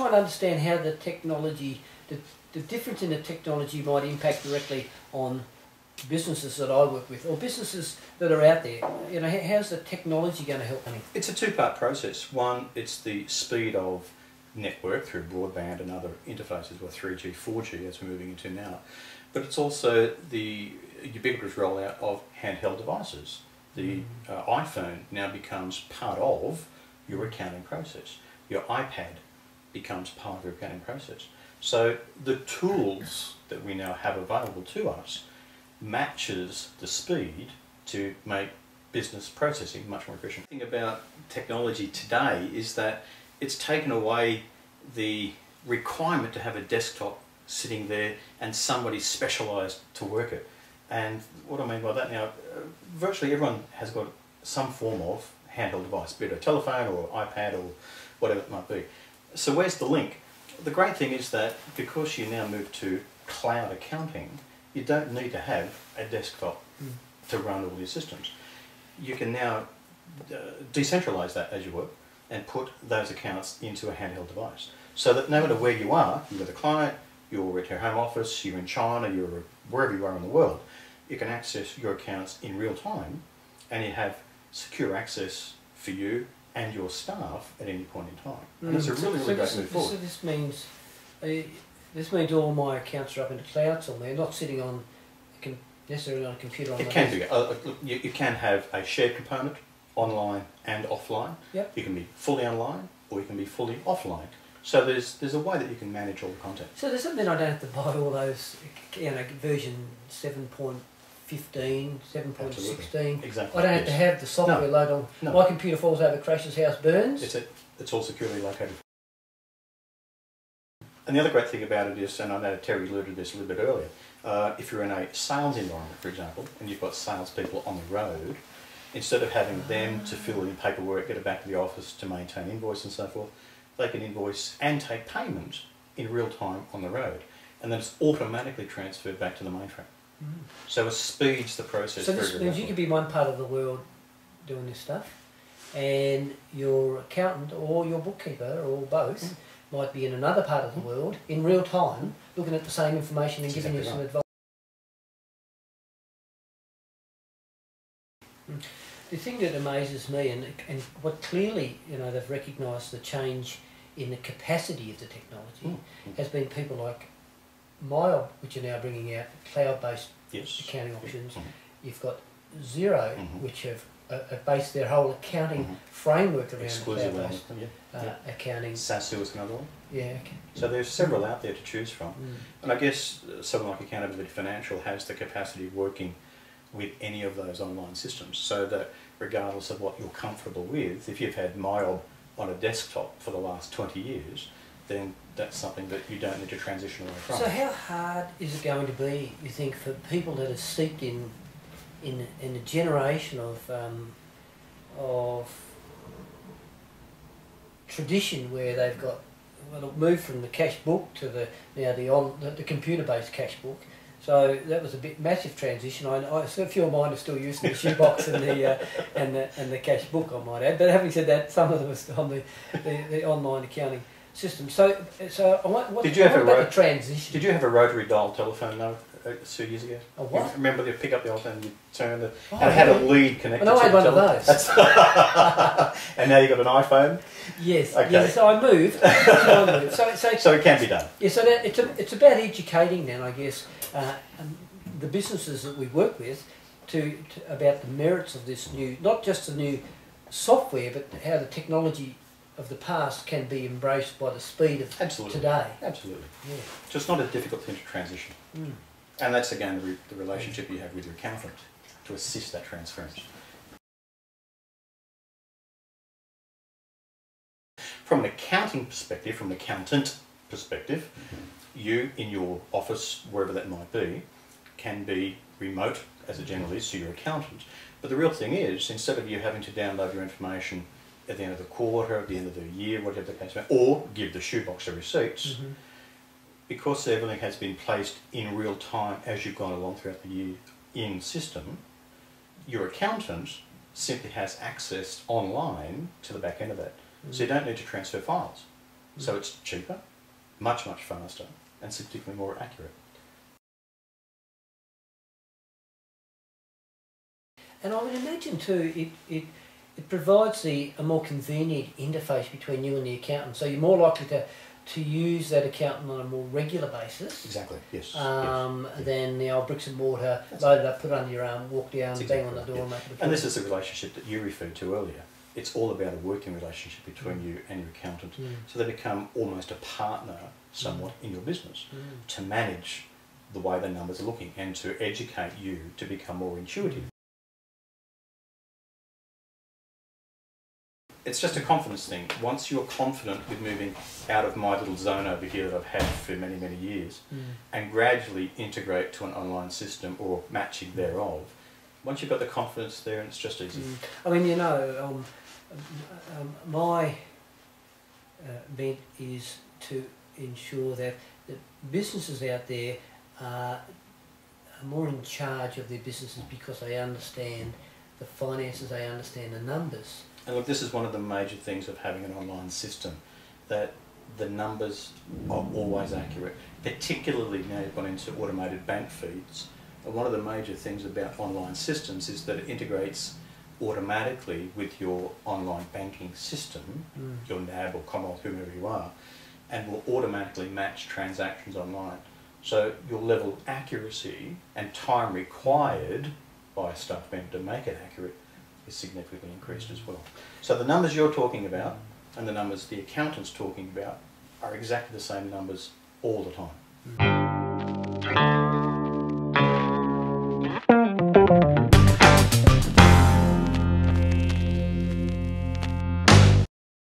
trying to understand how the technology, the difference in the technology might impact directly on businesses that I work with, or businesses that are out there. You know, how's the technology going to help me? It's a two-part process. One, it's the speed of network through broadband and other interfaces, or 3G, 4G as we're moving into now. But it's also the ubiquitous rollout of handheld devices. The iPhone now becomes part of your accounting process. Your iPad becomes part of your accounting process. So the tools that we now have available to us matches the speed to make business processing much more efficient. The thing about technology today is that it's taken away the requirement to have a desktop sitting there and somebody specialised to work it. And what I mean by that now, virtually everyone has got some form of handheld device, be it a telephone or iPad or whatever it might be. So where's the link? The great thing is that because you now move to cloud accounting, you don't need to have a desktop to run all your systems. You can now decentralise that as you work and put those accounts into a handheld device. So that no matter where you are, you're with a client, you're at your home office, you're in China, you're wherever you are in the world, you can access your accounts in real time, and you have secure access for you and your staff at any point in time. And it's a really great move forward. So this means all my accounts are up in the cloud somewhere, not sitting on necessarily on a computer. It can be. You can have a shared component, online and offline. Yep. You can be fully online, or you can be fully offline. So there's a way that you can manage all the content. So does that mean I don't have to buy all those, you know, version 7.15, 7.16? Exactly. I don't have to have the software load on. No. My computer falls over, crashes, house burns. It's all securely located. And the other great thing about it is, and I know Terry alluded to this a little bit earlier, if you're in a sales environment, for example, and you've got salespeople on the road, instead of having them to fill in paperwork, get it back to the office to maintain invoice and so forth, they can invoice and take payment in real time on the road, and then it's automatically transferred back to the mainframe. So it speeds the process. So this means you could be one part of the world doing this stuff, and your accountant or your bookkeeper or both might be in another part of the world in real time, looking at the same information and giving you some advice. The thing that amazes me, and what clearly, you know, they've recognised the change in the capacity of the technology, has been people like MYOB, which are now bringing out cloud-based accounting options. You've got Xero, which have based their whole accounting framework around cloud-based accounting. Sasu is another one. Yeah. Okay. So there's several out there to choose from. And I guess someone like Accountability Financial has the capacity of working with any of those online systems, so that regardless of what you're comfortable with, if you've had MYOB on a desktop for the last 20 years, then that's something that you don't need to transition away from. So how hard is it going to be, you think, for people that are steeped in a generation of tradition where they've got, well, moved from the cash book to the computer-based cash book? So that was a massive transition. A few of mine are still using the shoebox and the cash book, I might add. But having said that, some of them are still on the online accounting system. So what about the transition? Did you have a rotary dial telephone though, 2 years ago? A what? Remember they pick up the old phone and you turn and it had a lead connected to it. I had one of those. And now you've got an iPhone? Yes. Okay. Yes, so I moved. So it can be done. Yeah, so it's about educating then, I guess, the businesses that we work with about the merits of this new, not just the new software, but how the technology of the past can be embraced by the speed of today. Absolutely. Yeah. So it's not a difficult thing to transition. And that's again the relationship you have with your accountant to assist that transference. From an accounting perspective, from an accountant perspective, you in your office, wherever that might be, can be remote, as it generally is, to your accountant. But the real thing is, instead of you having to download your information at the end of the quarter, at the end of the year, whatever the case may be, or give the shoebox of receipts, because everything has been placed in real time as you've gone along throughout the year in system, your accountant simply has access online to the back end of that. So you don't need to transfer files. So it's cheaper, much faster, and significantly more accurate. And I would imagine too, it provides a more convenient interface between you and the accountant. So you're more likely to use that accountant on a more regular basis. Exactly, yes. Than the old bricks and mortar, load it up, put it under your arm, walk down, That's bang exactly on the door, and make it a And this is the relationship that you referred to earlier. It's all about a working relationship between you and your accountant. So they become almost a partner somewhat in your business to manage the way the numbers are looking and to educate you to become more intuitive. It's just a confidence thing. Once you're confident with moving out of my little zone over here that I've had for many years and gradually integrate to an online system or matching thereof, once you've got the confidence there, it's just easy. I mean, you know, my bent is to ensure that the businesses out there are more in charge of their businesses because they understand the finances, they understand the numbers. And look, this is one of the major things of having an online system, that the numbers are always accurate, particularly now you've gone into automated bank feeds. And one of the major things about online systems is that it integrates automatically with your online banking system, your NAB or Commonwealth, whomever you are, and will automatically match transactions online. So your level of accuracy and time required by a staff member to make it accurate is significantly increased as well. So the numbers you're talking about and the numbers the accountant's talking about are exactly the same numbers all the time.